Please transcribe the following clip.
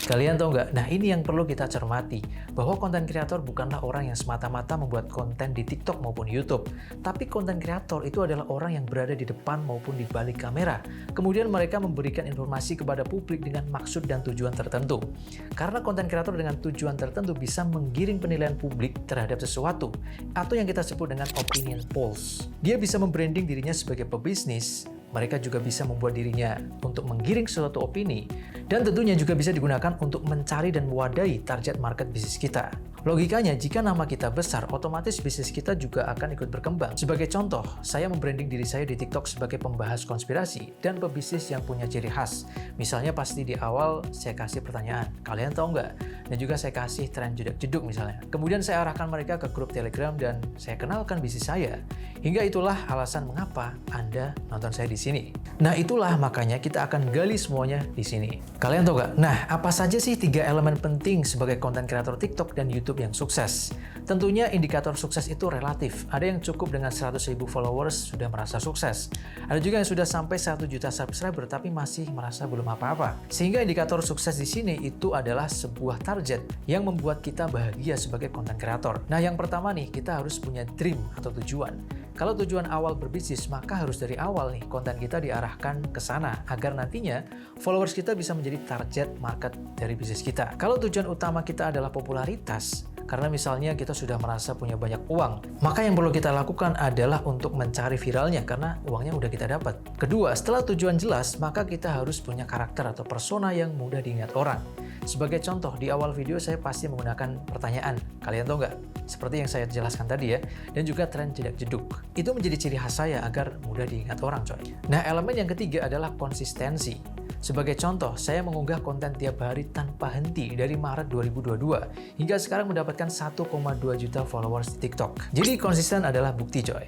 Kalian tahu nggak? Nah, ini yang perlu kita cermati, bahwa konten kreator bukanlah orang yang semata-mata membuat konten di TikTok maupun YouTube. Tapi konten kreator itu adalah orang yang berada di depan maupun di balik kamera. Kemudian mereka memberikan informasi kepada publik dengan maksud dan tujuan tertentu. Karena konten kreator dengan tujuan tertentu bisa menggiring penilaian publik terhadap sesuatu, atau yang kita sebut dengan opinion polls. Dia bisa membranding dirinya sebagai pebisnis. Mereka juga bisa membuat dirinya untuk menggiring suatu opini, dan tentunya juga bisa digunakan untuk mencari dan mewadahi target market bisnis kita. Logikanya, jika nama kita besar, otomatis bisnis kita juga akan ikut berkembang. Sebagai contoh, saya membranding diri saya di TikTok sebagai pembahas konspirasi dan pebisnis yang punya ciri khas. Misalnya pasti di awal saya kasih pertanyaan, kalian tahu nggak? Dan juga saya kasih tren jedak-jeduk misalnya. Kemudian saya arahkan mereka ke grup Telegram dan saya kenalkan bisnis saya. Hingga itulah alasan mengapa Anda nonton saya di sini. Nah, itulah makanya kita akan gali semuanya di sini. Kalian tahu nggak? Nah, apa saja sih 3 elemen penting sebagai konten kreator TikTok dan YouTube yang sukses? Tentunya indikator sukses itu relatif. Ada yang cukup dengan 100.000 followers sudah merasa sukses. Ada juga yang sudah sampai 1 juta subscriber tapi masih merasa belum apa-apa. Sehingga indikator sukses di sini itu adalah sebuah target yang membuat kita bahagia sebagai konten kreator. Nah, yang pertama nih, kita harus punya dream atau tujuan. Kalau tujuan awal berbisnis, maka harus dari awal nih konten kita diarahkan ke sana agar nantinya followers kita bisa menjadi target market dari bisnis kita. Kalau tujuan utama kita adalah popularitas, karena misalnya kita sudah merasa punya banyak uang, maka yang perlu kita lakukan adalah untuk mencari viralnya karena uangnya udah kita dapat. Kedua, setelah tujuan jelas, maka kita harus punya karakter atau persona yang mudah diingat orang. Sebagai contoh, di awal video saya pasti menggunakan pertanyaan, kalian tahu nggak? Seperti yang saya jelaskan tadi ya, dan juga tren jedak-jeduk. Itu menjadi ciri khas saya agar mudah diingat orang, coy. Nah, elemen yang ketiga adalah konsistensi. Sebagai contoh, saya mengunggah konten tiap hari tanpa henti dari Maret 2022 hingga sekarang mendapatkan 1,2 juta followers di TikTok. Jadi konsisten adalah bukti, coy.